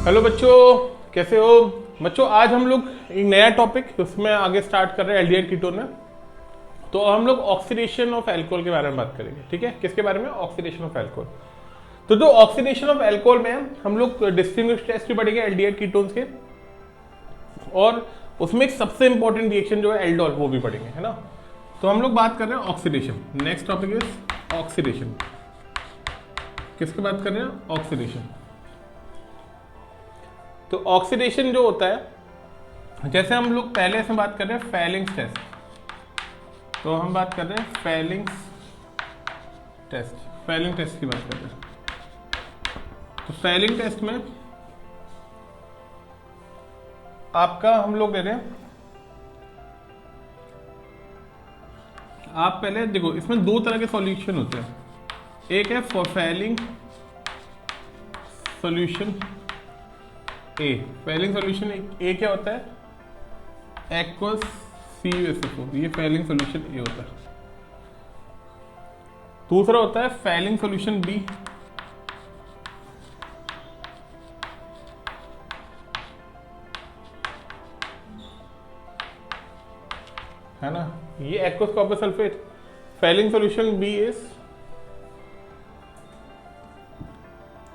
Hello बच्चों, कैसे हो बच्चों। आज हम लोग एक नया टॉपिक उसमें आगे स्टार्ट कर रहे हैं एल्डिहाइड कीटोन में। तो हम लोग ऑक्सीडेशन ऑफ अल्कोहल के बारे में बात करेंगे। ठीक है, किसके बारे में? Oxidation of alcohol. तो जो ऑक्सीडेशन ऑफ अल्कोहल में हम लोग डिस्टिंग्विश टेस्ट भी पढ़ेंगे एल्डिहाइड कीटोन्स के, और उसमें एक सबसे इंपॉर्टेंट रिएक्शन जो है एल्डोल, वो भी पढ़ेंगे, है ना। तो हम लोग बात कर रहे हैं oxidation. Next topic is oxidation. किसकी बात कर रहे हैं? ऑक्सीडेशन। तो ऑक्सीडेशन जो होता है, जैसे हम लोग पहले से बात कर रहे हैं फेलिंग्स टेस्ट, तो हम बात कर रहे हैं फेलिंग्स टेस्ट, फेलिंग टेस्ट की बात कर रहे हैं। तो फेलिंग टेस्ट में आपका हम लोग ले रहे हैं, आप पहले देखो इसमें दो तरह के सॉल्यूशन होते हैं। एक है for Fehling solution A. Fehling solution A क्या होता है? एक्वस CuSO4, ये फेलिंग सॉल्यूशन ए होता है। दूसरा होता है फेलिंग सॉल्यूशन बी, है ना, ये aqueous copper sulphate. Fehling solution B is,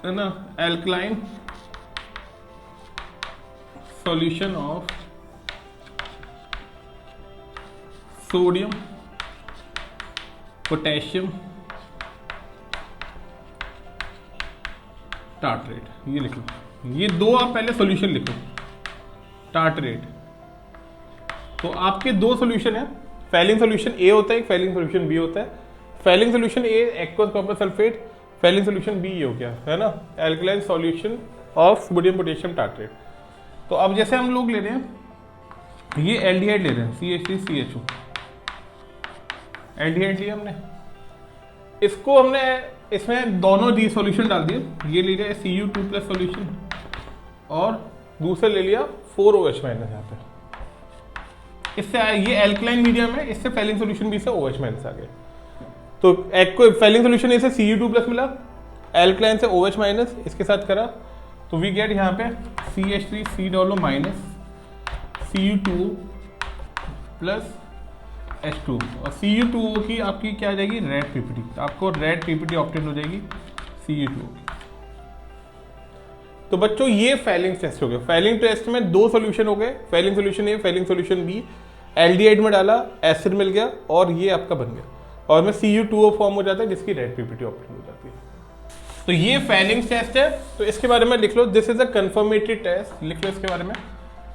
है ना, alkaline solution of sodium potassium tartrate. ये लिखो, ये दो आप पहले सॉल्यूशन लिखो, टार्टरेट। तो आपके दो सॉल्यूशन है, फेलिंग सॉल्यूशन ए होता है, एक फेलिंग सॉल्यूशन बी होता है। Fehling solution A aqueous copper sulphate, Fehling solution B ये हो गया, है ना, alkaline solution of sodium potassium tartrate. तो अब जैसे हम लोग ले रहे हैं, ये एल्डिहाइड ले रहे हैं, CH3CHO एल्डिहाइड लिया हमने, इसको हमने इसमें दोनों डी सॉल्यूशन डाल दिए। ये ले लिया Cu2 प्लस सॉल्यूशन, और दूसरे ले लिया 4OH माइनस यहाँ पे। इससे ये एल्कलाइन मीडियम है, इससे फेलिंग सॉल्यूशन भी से OH माइनस आ गया। तो फेलिंग सॉल्यूशन इसे Cu2 प्लस मिला, एल्कलाइन से OH माइनस इसके साथ करा, तो वी गेट यहाँ पे CH3C minus Cu2 plus H2, और Cu2 की आपकी क्या आ जाएगी? Red PPT. तो आपको रेड पीपीटी ऑब्टेन हो जाएगी Cu2 की। तो बच्चों ये फेलिंग टेस्ट हो गया। फेलिंग टेस्ट में दो सॉल्यूशन हो गए, Fehling solution A, Fehling solution B. Aldehyde में डाला, एसिड मिल गया, और ये आपका बन गया, और में Cu2O फॉर्म हो जाता है, जिसकी रेड पीपीटी ऑब्टेन हो जाती है। तो ये फेलिंग टेस्ट है, तो इसके बारे में लिख लो, this is a confirmatory test. लिख लो इसके बारे में,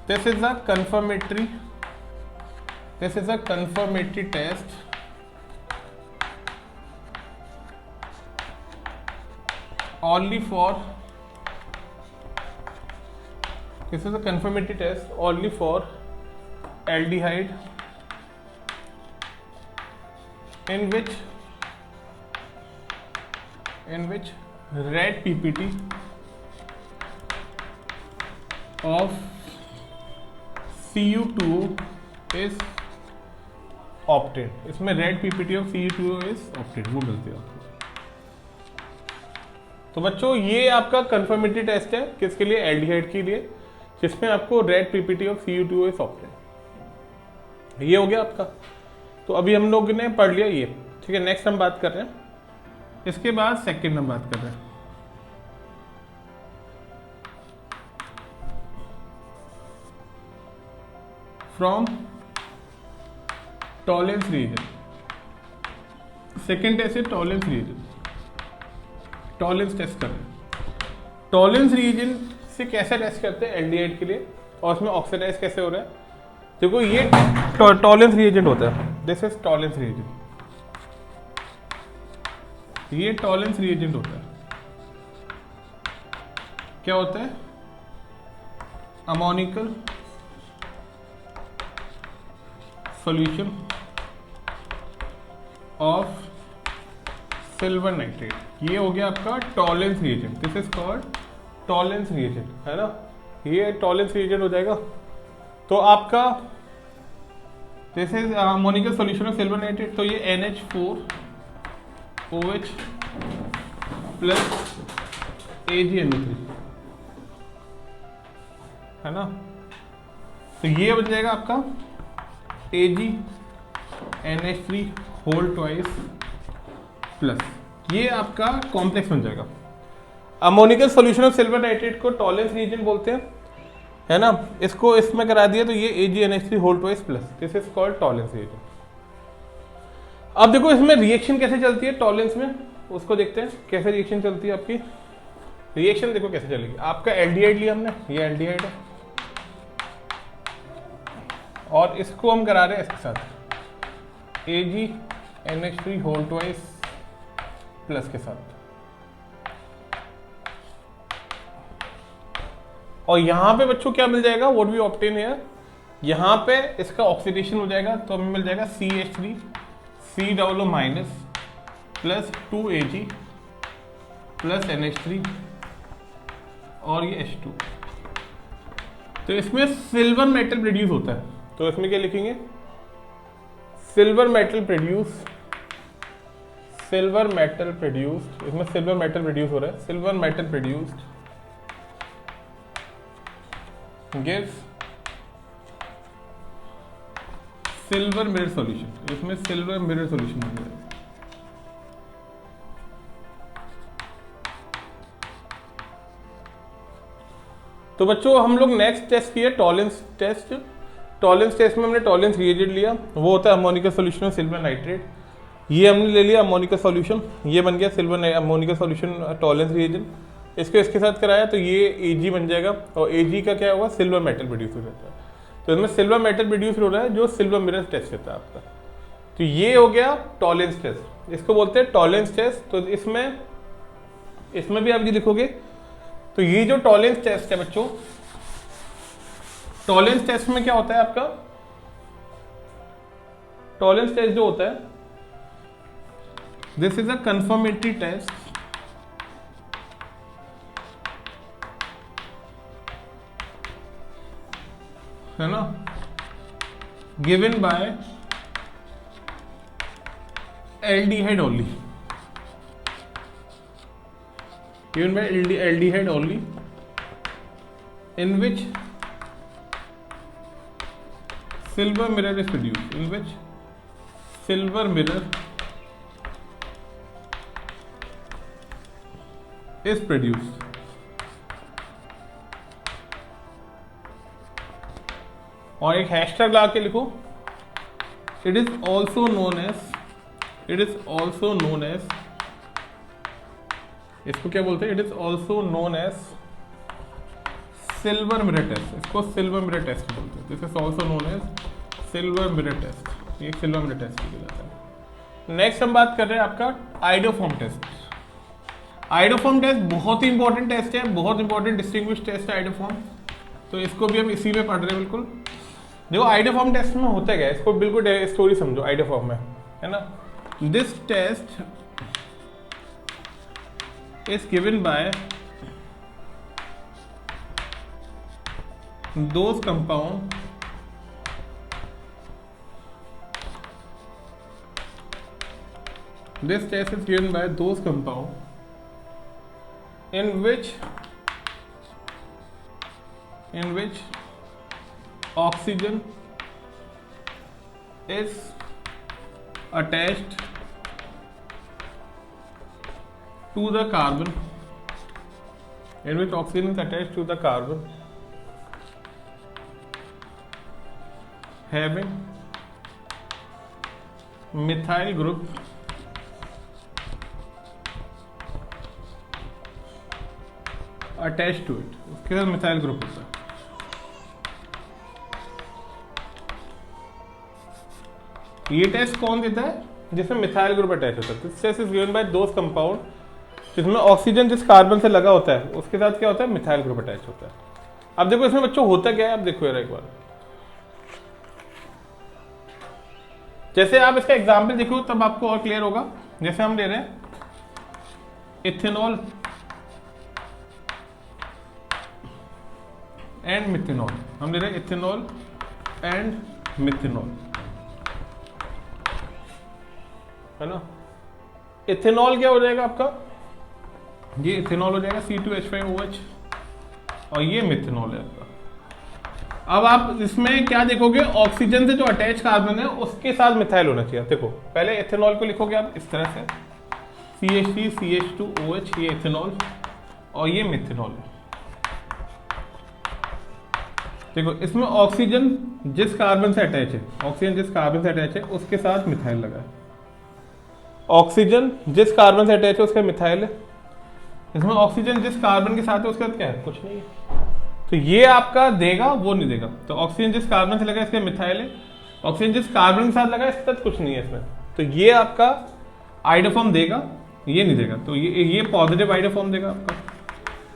this is a confirmatory test only for, this is a confirmatory test only for aldehyde in which red ppt of Cu2O is obtained। इसमें red PPT of Cu2O is obtained, वो मिलती है आपको। तो बच्चों ये आपका कंफर्मेटरी टेस्ट है, किसके लिए? एल्डिहाइड के लिए, जिसमें आपको red PPT of Cu2O is obtained। ये हो गया आपका। तो अभी हम लोग ने पढ़ लिया ये, ठीक है। नेक्स्ट हम बात कर रहे हैं, इसके बाद सेकंड हम बात कर रहे हैं, from Tollens reagent. Second test है टॉलरेंस रीजन, टॉलरेंस टेस्ट कर रहे हैं। टॉलरेंस रीजन से कैसे टेस्ट करते हैं एल्डिहाइड के लिए, और उसमें ऑक्सीडाइज कैसे हो रहा है। देखो ये टॉलरेंस रिएजेंट होता है, दिस इज टॉलरेंस रिएजेंट, ये टॉलरेंस रिएजेंट होता है। क्या होता है? Ammoniacal solution of silver nitrate. ये हो गया आपका tolerance reagent, this is called tolerance reagent, है ना, ये टॉलरेंस रिएजेंट हो जाएगा। तो आपका this is ammoniacal solution of silver nitrate, तो ये NH4OH प्लस AgNO3, है ना। तो ये बन जाएगा आपका AgNH3 होल ट्वाइस प्लस, ये आपका कॉम्प्लेक्स बन जाएगा। Ammoniacal solution of silver nitrate को टॉलेंस रीजन बोलते हैं, है ना। इसको इसमें करा दिया तो ये AgNH3 whole twice plus, this is called Tollens reagent. अब देखो इसमें रिएक्शन कैसे चलती है टॉलेंस में, उसको देखते हैं कैसे रिएक्शन चलती है आपकी। रिएक्शन देखो कैसे चलेगी। आपका एल्डिहाइड लिया हमने, ये एल्डिहाइड है और इसको हम करा रहे हैं इसके साथ AgNH3 होल ट्वाइस प्लस के साथ, और यहां पे बच्चों क्या मिल जाएगा, व्हाट वी ऑब्टेन हियर, यहां पे इसका ऑक्सीडेशन हो जाएगा तो हमें मिल जाएगा CH3 COO minus plus 2Ag plus NH3 और ये H2। तो इसमें सिल्वर मेटल प्रोड्यूस होता है, तो इसमें क्या लिखेंगे, सिल्वर मेटल प्रोड्यूस्ड, इसमें सिल्वर मेटल प्रोड्यूस हो रहा है, silver metal produced gives silver mirror solution, इसमें सिल्वर मिरर सॉल्यूशन हो जाएगा। तो बच्चों हम लोग नेक्स्ट टेस्ट किया टॉलेंस टेस्ट। टॉलेंस टेस्ट में हमने टॉलेंस रिएजेंट लिया, वो होता है ammoniacal solution of silver nitrate. ये हमने ले लिया अमोनिकल सॉल्यूशन, ये बन गया silver ammoniacal solution Tollens reagent. इसको इसके साथ कराया तो ये Ag बन जाएगा, और Ag का क्या होगा, सिल्वर मेटल प्रोड्यूस हो जाता है। तो इसमें सिल्वर मेटल प्रोड्यूस हो रहा है जो सिल्वर मिरर टेस्ट रहता है आपका। तो ये हो गया टॉलेंस टेस्ट, इसको बोलते हैं टॉलेंस टेस्ट। तो इसमें भी आप ये लिखोगे, तो ये जो टॉलेंस टेस्ट है बच्चों, टॉलेंस टेस्ट में क्या होता है आपका, टॉलेंस टेस्ट जो होता है, this is a confirmatory test है ना, given by aldehyde only, given by aldehyde only, in which silver mirror is produced, in which silver mirror is produced। और एक हैशटैग लगा के लिखो, it is also known as इसको क्या बोलते हैं, it is also known as silver mirror test, इसको सिल्वर मिरर टेस्ट बोलते हैं। This is also known as silver mirror test, ये सिल्वर मिरर टेस्ट किया जाता है। नेक्स्ट हम बात कर रहे हैं आपका आइडोफॉर्म टेस्ट। आइडोफॉर्म टेस्ट बहुत ही इंपॉर्टेंट टेस्ट है, बहुत इंपॉर्टेंट डिस्टिंग्विश टेस्ट है आइडोफॉर्म। तो इसको भी हम इसी में पढ़ रहे हैं बिल्कुल। देखो आइडोफॉर्म टेस्ट में होता क्या है, इसको बिल्कुल स्टोरी समझो आइडोफॉर्म में, है ना। This test is given by those compound this test is given by those compound in which oxygen is attached to the carbon, in which oxygen is attached to the carbon having methyl group attached to it, उसके साथ methyl group होता है। ये test कौन देता है, जिसमें methyl group attach होता है। This test is given by those compound जिसमें ऑक्सीजन जिस कार्बन से लगा होता है उसके साथ क्या होता है, मिथाइल ग्रुप अटैच होता है। अब देखो इसमें बच्चों होता क्या है, आप देखो यार एक बार, जैसे आप इसका एग्जाम्पल देखो तब आपको और क्लियर होगा। जैसे हम ले रहे हैं इथेनॉल एंड मिथेनॉल, हम ले रहे हैं इथेनॉल एंड मिथेनॉल, है ना। इथेनॉल क्या हो जाएगा आपका, ये इथेनॉल हो जाएगा C2H5OH, और ये मिथेनॉल है आपका। अब आप इसमें क्या देखोगे, ऑक्सीजन से जो अटैच कार्बन है उसके साथ मिथाइल होना चाहिए। देखो पहले एथेनॉल को लिखोगे आप इस तरह से, CH3 CH2OH, ये एथेनॉल और ये मिथेनॉल। देखो इसमें ऑक्सीजन जिस कार्बन से अटैच है, ऑक्सीजन जिस कार्बन से अटैच है उसके साथ मिथाइल लगा है। ऑक्सीजन जिस कार्बन से अटैच है उसका मिथाइल है। इसमें ऑक्सीजन जिस कार्बन के साथ है उसके साथ क्या है, कुछ नहीं है। तो ये आपका देगा, वो नहीं देगा। तो ऑक्सीजन जिस कार्बन से लगा इसके मिथाइल है, ऑक्सीजन जिस कार्बन के साथ लगा इसके साथ कुछ नहीं है इसमें। तो ये आपका आइडोफॉर्म देगा, ये नहीं देगा। तो ये पॉजिटिव आइडोफॉर्म देगा आपका।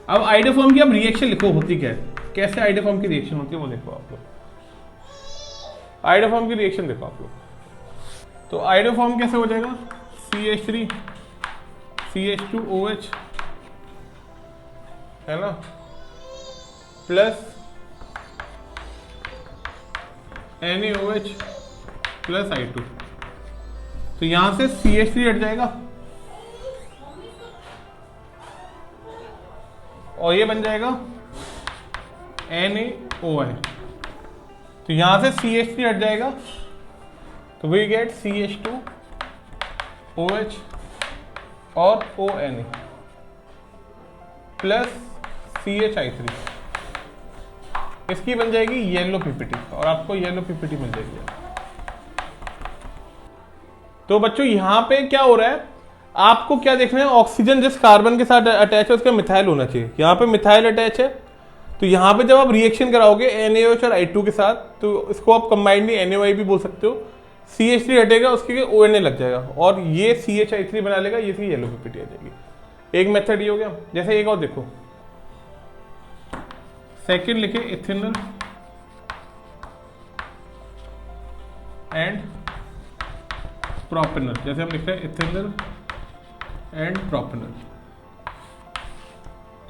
अब आइडोफॉर्म की अब रिएक्शन लिखो होती क्या है, कैसे आइडोफॉर्म की रिएक्शन होती है वो देखो आप लोग। आइडोफॉर्म की रिएक्शन देखो आप लोग। तो आइडोफॉर्म कैसे हो जाएगा, CH3 CH2OH है ना, प्लस NaOH प्लस I2। तो यहां से CH3 हट जाएगा और ये बन जाएगा NaOH। तो यहां से CH3 हट जाएगा तो वी गेट CH2OH और ONA प्लस CHI3। इसकी बन जाएगी येलो पीपीटी और आपको येलो पीपीटी मिल जाएगी। तो बच्चों यहां पे क्या हो रहा है, आपको क्या देखना है, ऑक्सीजन जिस कार्बन के साथ अटैच है उसका मिथाइल होना चाहिए। यहाँ पे मिथाइल अटैच है, तो यहाँ पे जब आप रिएक्शन कराओगे NaOH और I2 के साथ, तो इसको आप कंबाइंडली NaOI भी बोल सकते हो। CH3 हटेगा, उसके ONA लग जाएगा और ये CHI3 बना लेगा, ये सी येलो पीपीटी आ जाएगी। एक मेथड ये हो गया। जैसे एक और देखो, सेकेंड लिखे इथेनॉल एंड प्रोपेनॉल। जैसे हम लिख रहे हैं इथेनॉल एंड प्रोपेनॉल।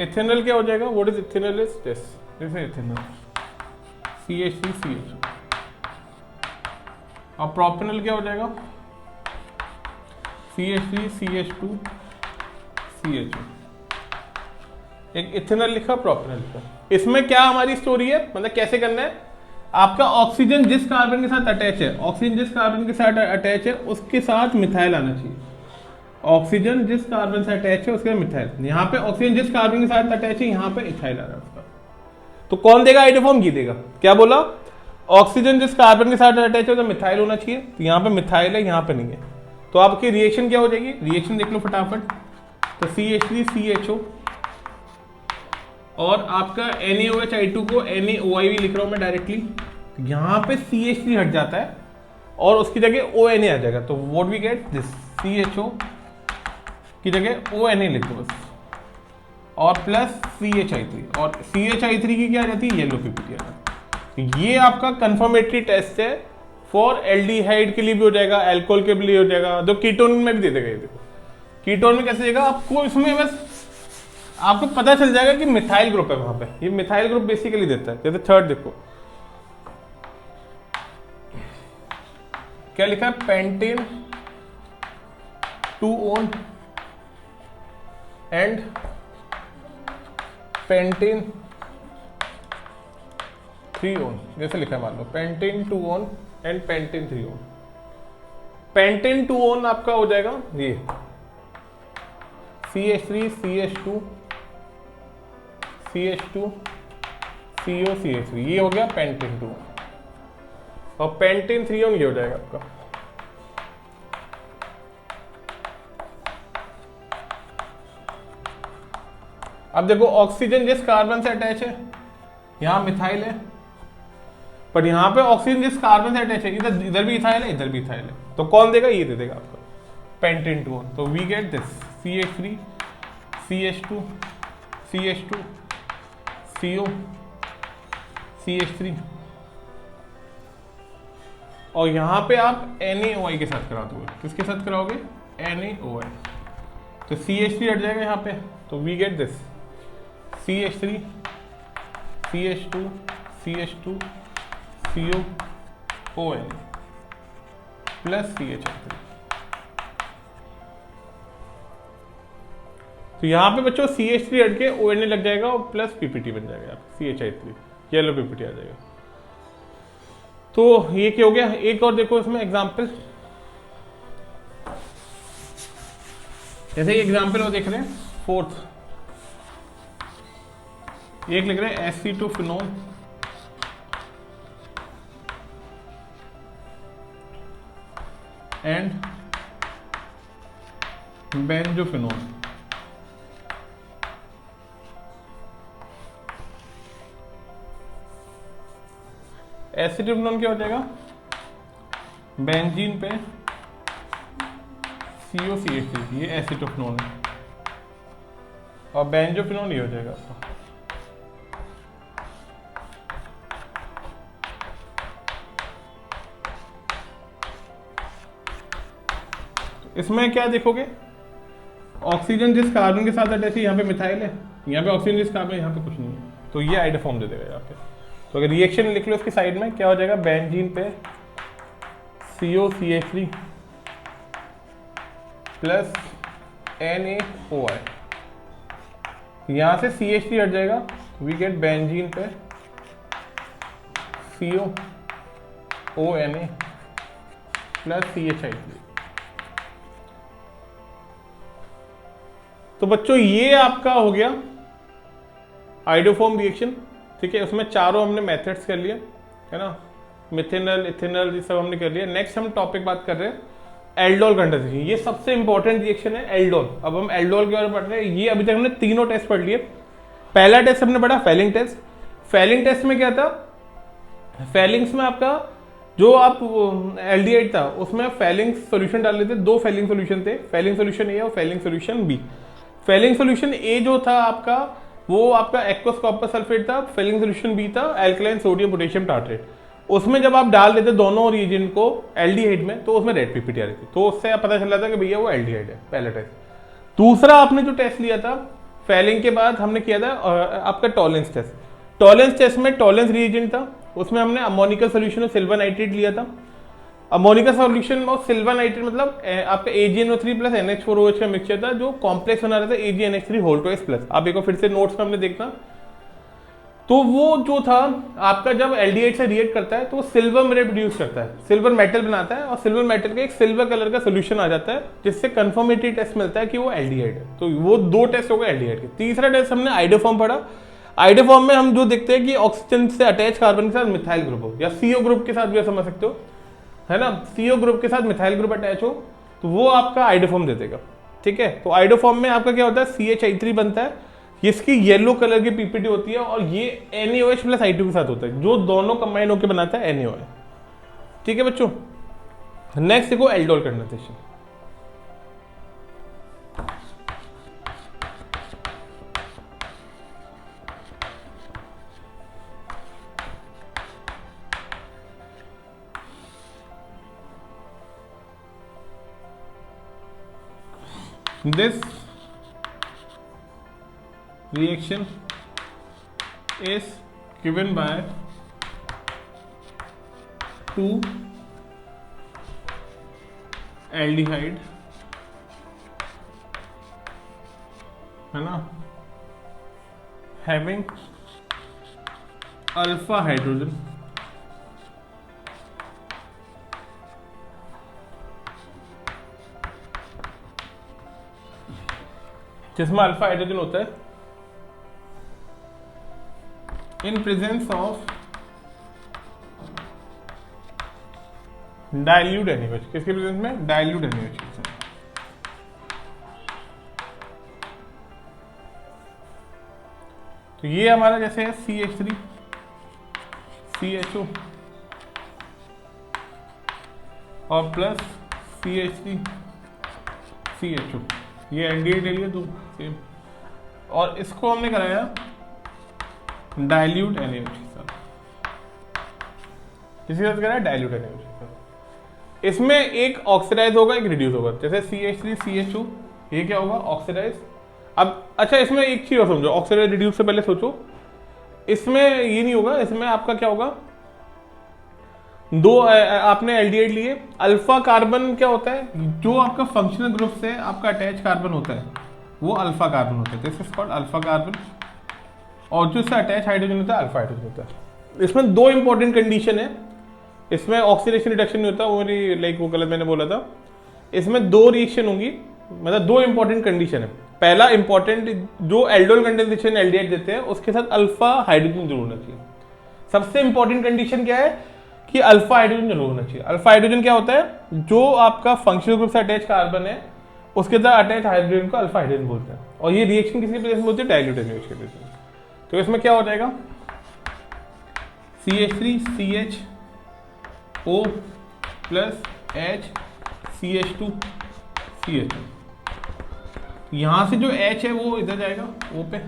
इथेनॉल क्या हो जाएगा, what is ethanol is this, जैसे इथेनॉल CH3 CH। और प्रोपेनॉल क्या हो जाएगा, CH3 CH2 CH। एक इथेनॉल लिखा, प्रोपेनॉल लिखा। इसमें क्या हमारी स्टोरी है, मतलब कैसे करना है, आपका ऑक्सीजन जिस कार्बन के साथ अटैच है, ऑक्सीजन जिस कार्बन के साथ अटैच है उसके साथ मिथाइल आना चाहिए। ऑक्सीजन जिस कार्बन से अटैच है उसके साथ मिथाइल। यहाँ पे ऑक्सीजन जिस कार्बन के साथ अटैच है, यहाँ पे इथाइल आ रहा है उसका। तो कौन देगा आइडोफॉर्म, ये देगा। क्या बोला, ऑक्सीजन जिस कार्बन के साथ अटैच है तो मिथाइल होना चाहिए। तो यहाँ पे मिथाइल है, यहाँ पे नहीं है। तो आपकी रिएक्शन क्या हो जाएगी, रिएक्शन देख लो फटाफट। तो CH3 CHO और आपका NaOH I2 को NaOI भी लिख रहा हूं मैं डायरेक्टली। यहां पे CH3 हट जाता है और उसकी जगह ONA आ जाएगा। तो what we get this, CHO की जगह ONA लिख दो बस, और प्लस CHI3। और CHI3 की क्या आ जाती है, येलो पीपीटी आ जाती है। ये आपका कंफर्मेटरी टेस्ट है फॉर एल्डिहाइड के लिए भी हो जाएगा, अल्कोहल के लिए हो जाएगा, जो कीटोन में भी दे देगा। ये देखो कीटोन में कैसे देगा आपको, इसमें बस आपको पता चल जाएगा कि मिथाइल ग्रुप है वहां पे। ये मिथाइल ग्रुप बेसिकली देता है। जैसे थर्ड देखो क्या लिखा है, pentan 2 one and pentan 3 one. जैसे लिखा है मान लो pentan 2 one and pentan 3 one. Pentan 2 one आपका हो जाएगा ये CH3 CH2 CH2 CO CH3, ये हो गया पेंटेन 2 और पेंटेन 3 ओन ये हो जाएगा आपका। अब देखो ऑक्सीजन जिस कार्बन से अटैच है, यहां मिथाइल है, पर यहां पे ऑक्सीजन जिस कार्बन से अटैच है, इधर भी इथाइल है, इधर भी इथाइल है। तो कौन देगा, ये दे देगा आपका पेंटेन 2 ओन। तो we get this CH3 CH2 CH2 CO CH3 और यहां पे आप NaOI के साथ करा दोगे। किसके साथ कराओगे, NaOI। तो CH3 हट जाएगा यहां पे। तो we get this CH3 CH2 CH2 CO ON plus CH3। तो यहाँ पे बच्चों CH3 हट के ONA लग जाएगा और प्लस पीपीटी बन जाएगा, CHI3 येलो पीपीटी आ जाएगा। तो ये क्या हो गया, एक और देखो इसमें एग्जाम्पल, जैसे एग्जाम्पल और देख रहे हैं फोर्थ, एक लिख रहे हैं Sc2 फिनोल एंड बेंजोफिनोल। एसिटोफिनोल क्या हो जाएगा, बेंजीन पे COCH3, ये एसिटोफिनोल है, और बेंजोफिनोल ये हो जाएगा आपका। इसमें क्या देखोगे, ऑक्सीजन जिस कार्बन के साथ अटैच है यहाँ पे मिथाइल है, यहाँ पे ऑक्सीजन जिस कार्बन, यहाँ पे कुछ नहीं है, तो ये आइडोफॉर्म दे देगा यहाँ पे। तो अगर रिएक्शन लिख लो इसकी साइड में, क्या हो जाएगा, बेंजीन पे COCH3 प्लस NaOI, यहाँ से CH3 हट जाएगा, वी गेट बेंजीन पे COONA प्लस CHI3। तो बच्चों ये आपका हो गया आइडोफॉर्म रिएक्शन, ठीक है। उसमें चारों हमने मेथड्स कर लिए, है ना, मिथेनॉल, इथेनॉल, ये सब हमने कर लिया। नेक्स्ट हम टॉपिक बात कर रहे हैं एल्डोल कंडेंसेशन। ये सबसे इंपॉर्टेंट रिएक्शन है एल्डोल। अब हम एल्डोल के बारे में पढ़ रहे हैं। ये अभी तक हमने तीनों टेस्ट पढ़ लिए। पहला टेस्ट हमने पढ़ा फेलिंग टेस्ट। फेलिंग टेस्ट में क्या था, फेलिंग्स में आपका जो आप एल्डिहाइड था उसमें फेलिंग सॉल्यूशन डाल लेते, दो फेलिंग सॉल्यूशन थे, फेलिंग सॉल्यूशन ए और Fehling solution B. Fehling solution A जो था आपका वो आपका एक्वस कॉपर सल्फेट था, फेलिंग सॉल्यूशन बी था एल्कलाइन सोडियम पोटेशियम टार्ट्रेट। उसमें जब आप डाल देते दोनों रिएजेंट को एल्डिहाइड में तो उसमें रेड पीपीटी आ रही थी, तो उससे पता चल रहा था कि भैया वो एल्डिहाइड है, पहला टेस्ट। दूसरा आपने जो टेस्ट लिया था फेलिंग के बाद हमने किया था आपका टॉलेंस टेस्ट। टॉलेंस टेस्ट में टॉलेंस रिएजेंट था, उसमें हमने अमोनिका सोल्यूशन और सिल्वर नाइट्रेट लिया था। अमोनिका सॉल्यूशन और सिल्वर नाइट्रेट मतलब आपका AgNO3 प्लस NH4OH का मिक्सचर था जो कॉम्प्लेक्स बना रहा था AgNH3 होल ट्वाइस प्लस। आप एक बार फिर से नोट्स में हमने देखना, तो वो जो था आपका जब एल्डिहाइड से रिएक्ट करता है तो वो सिल्वर मेटल प्रोड्यूस करता है, सिल्वर मेटल बनाता है, और सिल्वर मेटल का एक सिल्वर कलर का सोल्यूशन आ जाता है जिससे कंफर्मेटरी टेस्ट मिलता है कि वो एल्डिहाइड है। तो वो दो टेस्ट हो गए एल्डिहाइड के। तीसरा टेस्ट हमने आइडोफॉर्म पढ़ा। आइडोफॉर्म में हम जो देखते हैं कि ऑक्सीजन से अटैच कार्बन के साथ मिथाइल ग्रुप हो, या CO ग्रुप के साथ भी समझ सकते हो, है ना, CO ग्रुप के साथ मिथाइल ग्रुप अटैच हो तो वो आपका आइडोफॉर्म दे देगा, ठीक है। तो आइडोफॉर्म में आपका क्या होता है, CHI3 बनता है, इसकी येलो कलर की पीपीटी होती है, और ये NaOH प्लस I2 के साथ होता है, जो दोनों कंबाइन होकर बनाता है NaOH, ठीक है बच्चों। नेक्स्ट देखो aldol condensation. This reaction is given by two aldehyde, है ना, having alpha hydrogen जिसमें अल्फा हाइड्रोजन होता है in presence of dilute NaOH। किसके प्रेजेंस में, डाइल्यूट NaOH। तो ये हमारा जैसे है CH3 CHO और प्लस CH3 CHO, ये एल्डिहाइड ले लिया, तो सेम, और इसको हमने कराया डाइल्यूट NaOH के साथ, किसी के साथ कराया डाइल्यूट NaOH के साथ। इसमें एक ऑक्सीडाइज होगा, एक रिड्यूस होगा, जैसे CH3 CHO, ये क्या होगा, ऑक्सीडाइज। अब अच्छा इसमें एक चीज और समझो, ऑक्सीडाइज रिड्यूस से पहले सोचो, इसमें ये नहीं होगा, इसमें आपका क्या होगा, दो आपने एल्डिहाइड लिए, अल्फा कार्बन क्या होता है, जो आपका फंक्शनल ग्रुप से आपका अटैच कार्बन होता है वो अल्फा कार्बन होता है, this is called alpha carbon, और जो इससे अटैच हाइड्रोजन होता है अल्फा हाइड्रोजन होता है। इसमें दो इंपॉर्टेंट कंडीशन है, इसमें ऑक्सीडेशन रिडक्शन नहीं होता, वो मेरी लाइक वो गलत मैंने बोला था। इसमें दो रिएक्शन होंगी, मतलब दो इंपॉर्टेंट कंडीशन है। पहला इंपॉर्टेंट, जो एल्डोल कंडेंसेशन एल्डिहाइड देते हैं उसके साथ अल्फा हाइड्रोजन जरूर होना चाहिए। सबसे इंपॉर्टेंट कंडीशन क्या है कि अल्फा हाइड्रोजन जरूर होना चाहिए। अल्फा हाइड्रोजन क्या होता है, जो आपका फंक्शनल ग्रुप से अटैच कार्बन है उसके साथ अटैच हाइड्रोजन को अल्फा हाइड्रोजन बोलते हैं। और ये रिएक्शन किसकी वजह से होती है, डाइल्यूट एनएच की वजह से। तो इसमें क्या हो जाएगा, CH3CHO प्लस HCH2CH2। यहां से जो H है वो इधर जाएगा O पे,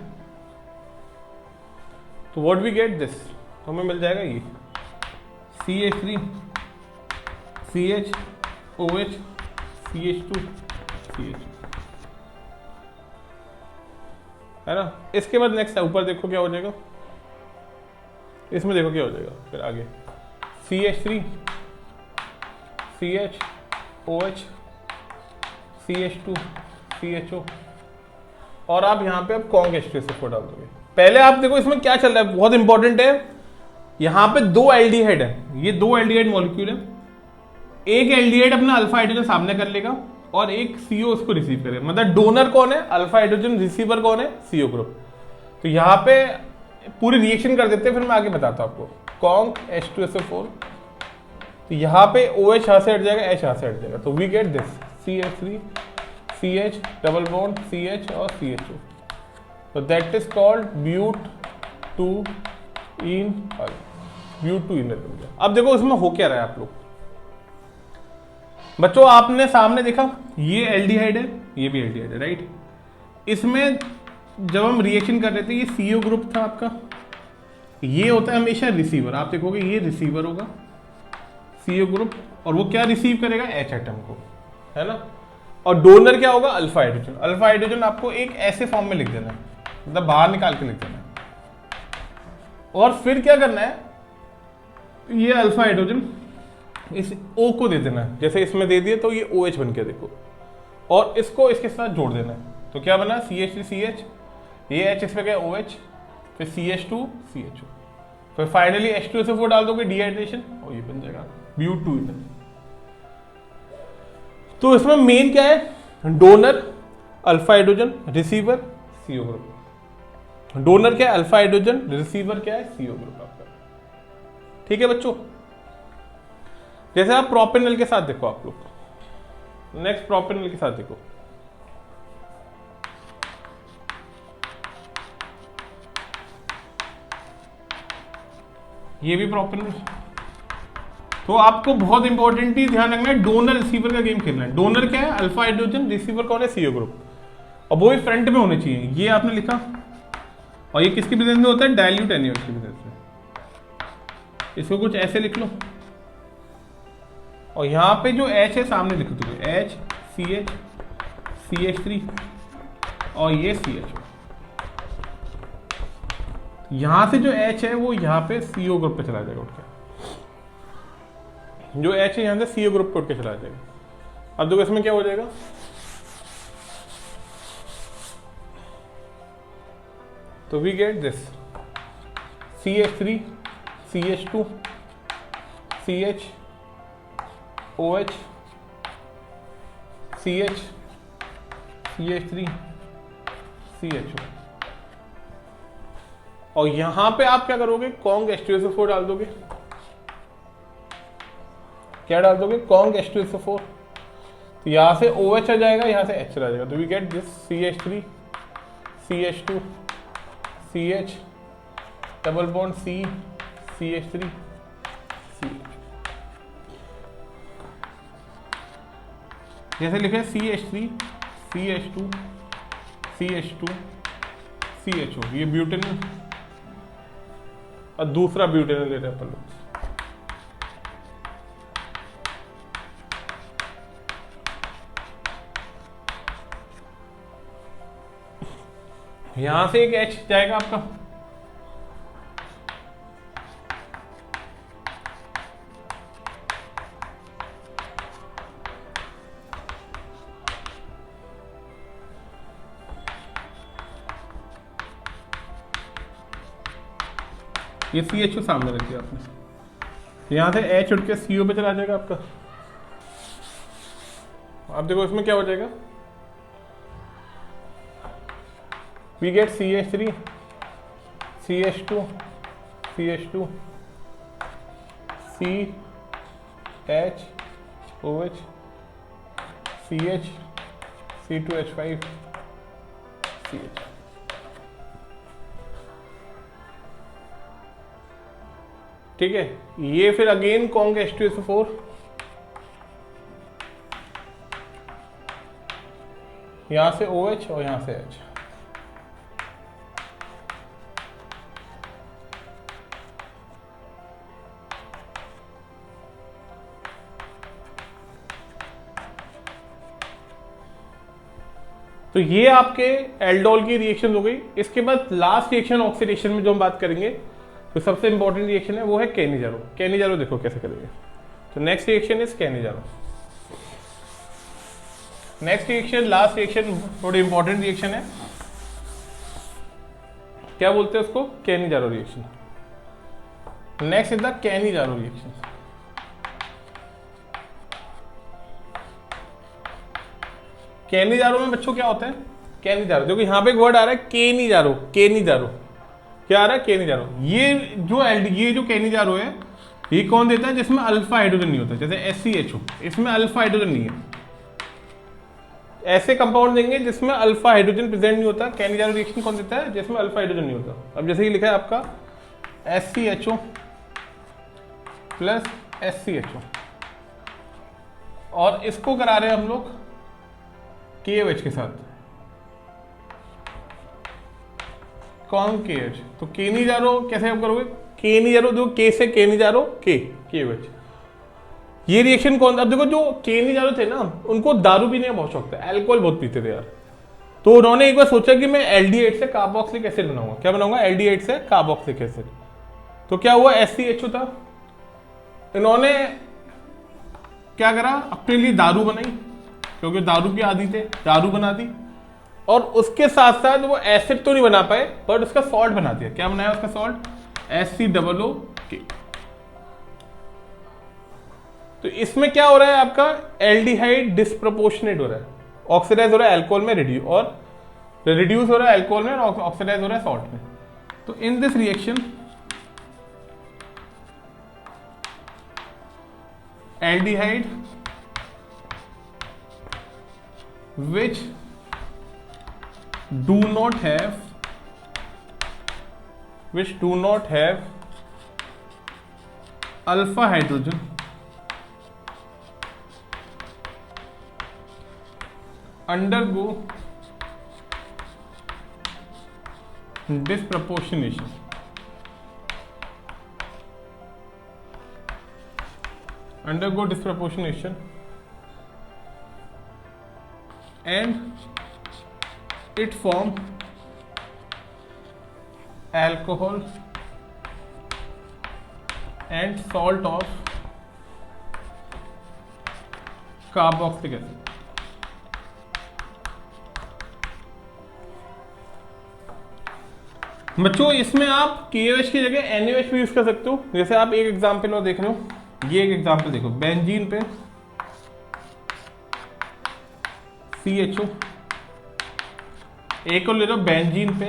तो व्हाट वी गेट दिस, तो हमें मिल जाएगा ये CH3CHOH CH2CH, है ना। इसके बाद नेक्स्ट है, ऊपर देखो क्या हो जाएगा, इसमें देखो क्या हो जाएगा फिर आगे, CH3CHOH CH2CHO, और आप यहाँ पे अब कॉन्ग H2SO4 डाल दोगे। पहले आप देखो इसमें क्या चल रहा है, बहुत इंपॉर्टेंट है। यहाँ पे दो एल्डिहाइड है, ये दो एल्डिहाइड मॉलिक्यूल है। एक एल्डिहाइड अपना अल्फा हाइड्रोजन सामने कर लेगा और एक CO उसको रिसीव करेगा। मतलब डोनर कौन है, अल्फा हाइड्रोजन, रिसीवर कौन है, CO ग्रुप। तो यहाँ पे पूरी रिएक्शन कर देते हैं, फिर मैं आगे बताता हूँ आपको। कॉन्ग H2SO4, तो यहाँ पे OH यहाँ से हट जाएगा, H यहाँ से हट जाएगा, तो we get this CH3CH double bond CH और CHO, तो दैट इज कॉल्ड ब्यूट-2-ईन। अब देखो इसमें हो क्या रहा है आप लोग बच्चों, आपने सामने देखा ये एल्डिहाइड है, ये भी एल्डिहाइड है, राइट। इसमें जब हम रिएक्शन कर रहे थे, ये CO ग्रुप था आपका, ये होता है हमेशा रिसीवर। आप देखोगे ये रिसीवर होगा CO ग्रुप, और वो क्या रिसीव करेगा, H एटम को, है ना। और डोनर क्या होगा, अल्फा हाइड्रोजन। अल्फा हाइड्रोजन आपको एक ऐसे फॉर्म में लिख देना है, मतलब बाहर निकाल के लिख देना है। और फिर क्या करना है, ये अल्फा हाइड्रोजन इस O को दे देना है, जैसे इसमें दे दिए तो ये OH बन के देखो, और इसको इसके साथ जोड़ देना है। तो क्या बना, CH3CH, ये H इस पे गया OH, फिर CH2CHO, फिर फाइनली H2SO4 डाल दोगे, डिहाइड्रेशन, और ये बन जाएगा ब्यूट-2-ईन। तो इसमें मेन क्या है, donor alpha hydrogen, receiver CO group. Donor क्या है, अल्फा हाइड्रोजन, रिसीवर क्या है, CO ग्रुप आपका। ठीक है बच्चों, जैसे आप प्रोपेनॉल के साथ देखो, आप लोग नेक्स्ट प्रोपेनॉल के साथ देखो, ये भी प्रोपेनॉल। तो आपको बहुत इंपॉर्टेंटली ध्यान रखना है, डोनर रिसीवर का गेम खेलना है। डोनर क्या है, अल्फा हाइड्रोजन, रिसीवर कौन है, CO ग्रुप, और वो भी फ्रंट में होने चाहिए। ये आपने लिखा, और ये किसकी प्रेजेंस में होता है, डाइल्यूट एनएच की प्रेजेंस में। इसको कुछ ऐसे लिख लो, और यहाँ पे जो H है सामने लिख दो, H CH CH3 और ये CH। यहां से जो H है वो यहाँ पे CO ग्रुप पे चला जाएगा उठ के, जो H है यहाँ से CO ग्रुप पे उठ के चला जाएगा। अब देखो इसमें क्या हो जाएगा, तो we get this CH3 CH2 CH OH CH CH3 CHO, और यहां पे आप क्या करोगे, कॉन्ग H2SO4 डाल दोगे। क्या डाल दोगे, कॉन्ग H2SO4, तो यहां से OH आ जाएगा, यहां से H आ जाएगा, तो we get this CH3 CH2 CH double bond C CH3 CH, जैसे लिखे CH3 CH2 CH2 CHO, ये ब्यूटेनॉल, और दूसरा ब्यूटेनॉल ले रहे हैं अपन लोग। यहां से एक H जाएगा आपका, ये CHO सामने रख दिया आपने, तो यहाँ से H उठ के CO पे चला जाएगा आपका। अब देखो इसमें क्या हो जाएगा, we get CH3 CH2 CH2 CH OH CH C2H5 CH। ठीक है, ये फिर अगेन कॉन्ग H2SO4, यहां से OH और यहां से H। तो ये आपके एल्डोल की रिएक्शन हो गई। इसके बाद लास्ट रिएक्शन ऑक्सीडेशन में जो हम बात करेंगे, तो सबसे इंपॉर्टेंट रिएक्शन है वो है कैनिजारो। कैनिजारो देखो कैसे करेंगे। तो next reaction is Cannizzaro. Next reaction, last reaction, थोड़ी इंपॉर्टेंट रिएक्शन है। क्या बोलते हैं उसको? Cannizzaro reaction. Next is the Cannizzaro reaction. Cannizzaro में बच्चों क्या होता है? कैनिजारो देखो यहाँ पे एक वर्ड आ रहा है केनिजारो। केनिजारो क्या आ रहा है? केनिजारो। ये जो कैनिजारो है, ये कौन देता है? जिसमें अल्फा हाइड्रोजन नहीं होता, जैसे SCHO, इसमें अल्फा हाइड्रोजन नहीं है। ऐसे कंपाउंड देंगे जिसमें अल्फा हाइड्रोजन प्रेजेंट नहीं होता। कैनिजारो रिएक्शन कौन देता है? जिसमें अल्फा हाइड्रोजन नहीं होता। अब जैसे कि लिखा है आपका SCHO प्लस SCHO, और इसको करा रहे हैं हम लोग KOH के साथ, कौन KH। तो केनिजारो कैसे आप करोगे? केनिजारो जो K से केनिजारो KOH। ये रिएक्शन कौन? अब देखो जो केनिजारो थे ना, उनको दारू पीने का बहुत शौक था, अल्कोहल बहुत पीते थे यार। तो उन्होंने एक बार सोचा कि मैं एल्डिहाइड से कार्बोक्सिलिक एसिड बनाऊंगा। क्या बनाऊंगा? एल्डिहाइड से कार्बोक्सिलिक एसिड। तो क्या हुआ? SCHO था, इन्होंने क्या करा? अपने लिए दारू बनाई, क्योंकि दारू की आदी थे, दारू बना दी। और उसके साथ साथ वो एसिड तो नहीं बना पाए, बट उसका सॉल्ट बना दिया। क्या बनाया उसका सॉल्ट? HCOOK। तो इसमें क्या हो रहा है आपका? एल्डिहाइड डिस्प्रोपोर्शनेट हो रहा है, ऑक्सीडाइज हो रहा है अल्कोहल में, रिड्यूस हो रहा है अल्कोहल में, और ऑक्सीडाइज हो रहा है सॉल्ट में। तो in this reaction aldehyde which do not have alpha hydrogen undergo disproportionation। and it form alcohol and salt of carboxylic acid। बच्चों इसमें आप KOH की जगह NaOH भी यूज कर सकते हो। जैसे आप एक एग्जांपल और देख रहे हो, ये एक एग्जांपल देखो, बेंजीन पे CHO, एक और ले लो बेंजीन पे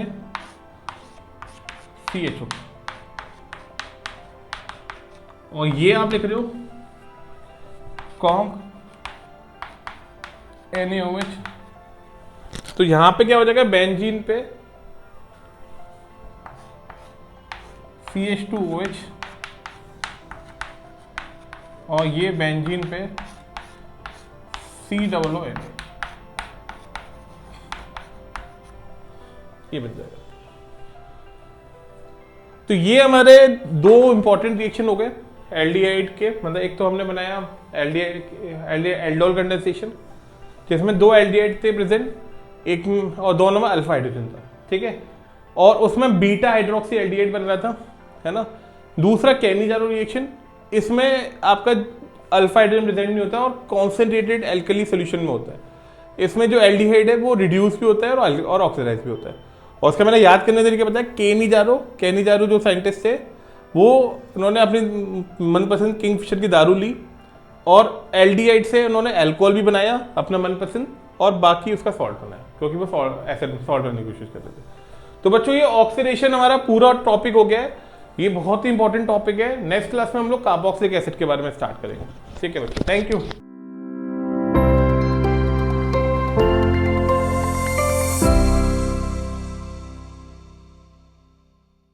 CHO, और ये आप लिख रहे हो कॉन्ग NaOH। तो यहां पे क्या हो जाएगा? बेंजीन पे CH2OH, और ये बेंजीन पे COOH, ये बन जाएगा। तो ये हमारे दो इंपॉर्टेंट रिएक्शन हो गए एल्डिहाइड के। मतलब एक तो हमने बनाया एल्डोल कंडेंसेशन, जिसमें दो एल्डिहाइड थे प्रेजेंट, एक और दोनों में अल्फा हाइड्रोजन था, ठीक है, और उसमें बीटा हाइड्रोक्सी एल्डिहाइड बन रहा था, है ना। दूसरा कैनिजारो रिएक्शन, इसमें आपका अल्फा हाइड्रोजन प्रेजेंट नहीं होता और कॉन्सेंट्रेटेड एल्कली सोल्यूशन में होता है। इसमें जो एल्डिहाइड है वो रिड्यूस भी होता है और ऑक्सीडाइज भी होता है। और उसका मैंने याद करने तरीके बताया, केनिजारो जो साइंटिस्ट थे वो उन्होंने अपनी मनपसंद किंगफिशर की दारू ली और एल्डिहाइड से उन्होंने अल्कोहल भी बनाया अपना मनपसंद, और बाकी उसका सॉल्ट बनाया, क्योंकि वो एसिड सॉल्ट बनने की कोशिश कर रहे थे। तो बच्चों ये ऑक्सीडेशन हमारा पूरा टॉपिक हो गया है, ये बहुत ही इंपॉर्टेंट टॉपिक है। नेक्स्ट क्लास में हम लोग कार्बोक्सिलिक एसिड के बारे में स्टार्ट करेंगे। ठीक है बच्चों, थैंक यू।